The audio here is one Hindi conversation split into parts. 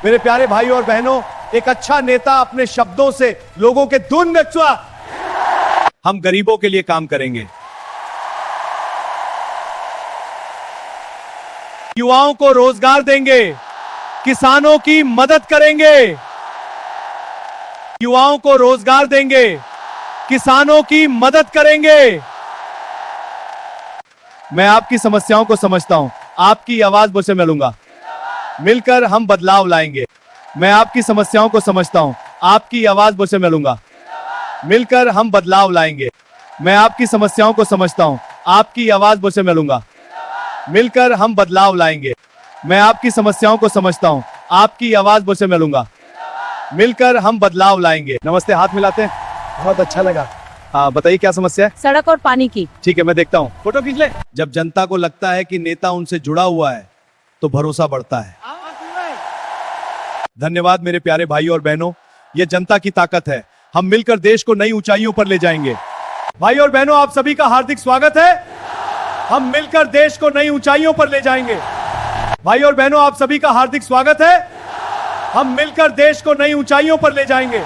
मेरे प्यारे भाई और बहनों, एक अच्छा नेता अपने शब्दों से लोगों के दुन नचुआ। हम गरीबों के लिए काम करेंगे, युवाओं को रोजगार देंगे, किसानों की मदद करेंगे, युवाओं को रोजगार देंगे, किसानों की मदद करेंगे। मैं आपकी समस्याओं को समझता हूं, आपकी आवाज मुझसे मिलूंगा, मिलकर हम बदलाव लाएंगे। मैं आपकी समस्याओं को समझता हूं, आपकी आवाज मुझसे मिलूंगा, मिलकर हम बदलाव लाएंगे। मैं आपकी समस्याओं को समझता हूं, आपकी आवाज मुझसे मिलूंगा, मिलकर हम बदलाव लाएंगे। मैं आपकी समस्याओं को समझता हूं, आपकी आवाज मुझसे मिलूंगा, मिलकर हम बदलाव लाएंगे। नमस्ते, हाथ मिलाते हैं। बहुत अच्छा लगा। हाँ, बताइए क्या समस्या है। सड़क और पानी की। ठीक है, मैं देखता हूँ। फोटो खींच ले। जब जनता को लगता है कि नेता उनसे जुड़ा हुआ है तो भरोसा बढ़ता है। धन्यवाद मेरे प्यारे भाई और बहनों, ये जनता की ताकत है। हम मिलकर देश को नई ऊंचाइयों पर ले जाएंगे। भाई और बहनों, आप सभी का हार्दिक स्वागत है। हम मिलकर देश को नई ऊंचाइयों पर ले जाएंगे। भाई और बहनों, आप सभी का हार्दिक स्वागत है। हम मिलकर देश को नई ऊंचाइयों पर ले जाएंगे।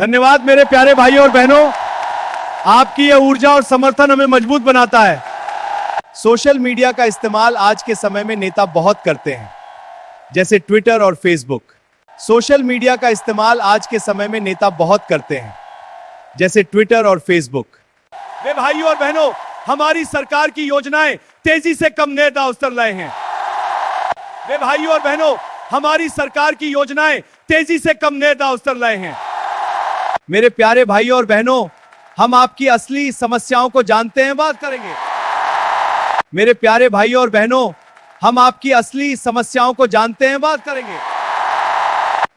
धन्यवाद मेरे प्यारे भाई और बहनों, आपकी यह ऊर्जा और समर्थन हमें मजबूत बनाता है। सोशल मीडिया का इस्तेमाल आज के समय में नेता बहुत करते हैं, जैसे ट्विटर और फेसबुक। सोशल मीडिया का इस्तेमाल आज के समय में नेता बहुत करते हैं, जैसे ट्विटर और फेसबुक। वे भाइयों और बहनों, हमारी सरकार की योजनाएं तेजी से कम नेता उतर रहे हैं। वे भाइयों और बहनों, हमारी सरकार की योजनाएं तेजी से कम नेता उतर रहे हैं। मेरे प्यारे भाइयों और बहनों, हम आपकी असली समस्याओं को जानते हैं, बात करेंगे। मेरे प्यारे भाइयों और बहनों, हम आपकी असली समस्याओं को जानते हैं, बात करेंगे।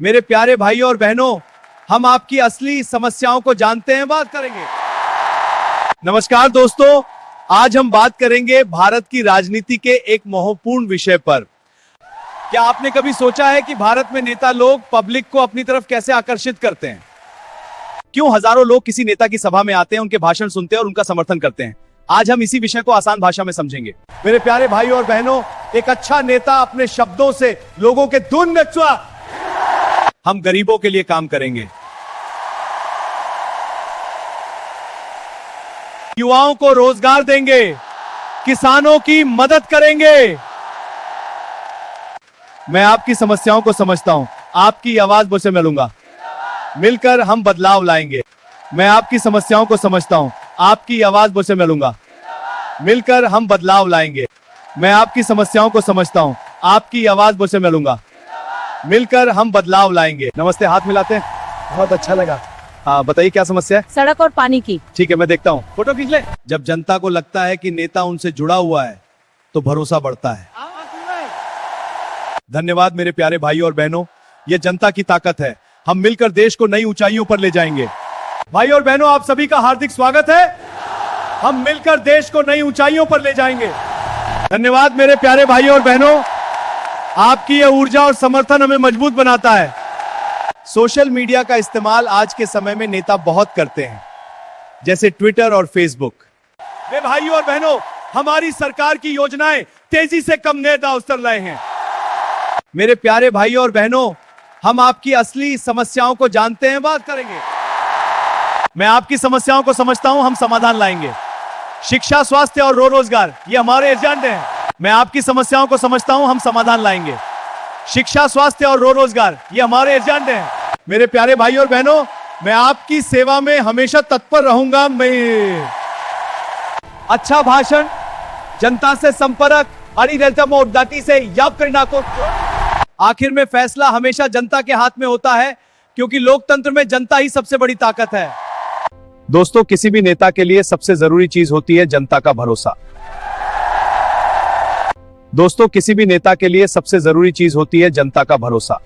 मेरे प्यारे भाइयों और बहनों, हम आपकी असली समस्याओं को जानते हैं, बात करेंगे। नमस्कार दोस्तों, आज हम बात करेंगे भारत की राजनीति के एक महत्वपूर्ण विषय पर। क्या आपने कभी सोचा है कि भारत में नेता लोग पब्लिक को अपनी तरफ कैसे आकर्षित करते हैं? क्यों हजारों लोग किसी नेता की सभा में आते हैं, उनके भाषण सुनते हैं और उनका समर्थन करते हैं। आज हम इसी विषय को आसान भाषा में समझेंगे। मेरे प्यारे भाई और बहनों, एक अच्छा नेता अपने शब्दों से लोगों के दुन नचुआ। हम गरीबों के लिए काम करेंगे, युवाओं को रोजगार देंगे, किसानों की मदद करेंगे। मैं आपकी समस्याओं को समझता हूं, आपकी आवाज मुझसे मिलूंगा, मिलकर हम बदलाव लाएंगे। मैं आपकी समस्याओं को समझता हूं, आपकी आवाज मुझसे मिलूंगा, मिलकर हम बदलाव लाएंगे। मैं आपकी समस्याओं को समझता हूं, आपकी आवाज मुझसे मिलूंगा, मिलकर हम बदलाव लाएंगे। नमस्ते, हाथ मिलाते हैं। बहुत अच्छा लगा। हाँ, बताइए क्या समस्या है। सड़क और पानी की। ठीक है, मैं देखता हूँ। फोटो खींच ले। जब जनता को लगता है कि नेता उनसे जुड़ा हुआ है तो भरोसा बढ़ता है। धन्यवाद मेरे प्यारे भाई और बहनों, ये जनता की ताकत है। हम मिलकर देश को नई ऊंचाइयों पर ले जाएंगे। भाई और बहनों, आप सभी का हार्दिक स्वागत है। हम मिलकर देश को नई ऊंचाइयों पर ले जाएंगे। धन्यवाद मेरे प्यारे भाई और बहनों, आपकी यह ऊर्जा और समर्थन हमें मजबूत बनाता है। सोशल मीडिया का इस्तेमाल आज के समय में नेता बहुत करते हैं, जैसे ट्विटर और फेसबुक। वे भाइयों और बहनों, हमारी सरकार की योजनाएं तेजी से कम नेता उतर रहे हैं। मेरे प्यारे भाइयों और बहनों, हम आपकी असली समस्याओं को जानते हैं, बात करेंगे। मैं आपकी समस्याओं को समझता हूं, हम समाधान लाएंगे। शिक्षा, स्वास्थ्य और रोजगार, ये हमारे एजेंडे हैं। मैं आपकी समस्याओं को समझता हूं, हम समाधान लाएंगे। शिक्षा, स्वास्थ्य और रोजगार, ये हमारे एजेंडे हैं। मेरे प्यारे भाई और बहनों, मैं आपकी सेवा में हमेशा तत्पर रहूंगा। मैं अच्छा भाषण, जनता से संपर्क, से याद करना को। आखिर में फैसला हमेशा जनता के हाथ में होता है, क्योंकि लोकतंत्र में जनता ही सबसे बड़ी ताकत है। दोस्तों, किसी भी नेता के लिए सबसे जरूरी चीज होती है जनता का भरोसा। दोस्तों, किसी भी नेता के लिए सबसे जरूरी चीज होती है जनता का भरोसा।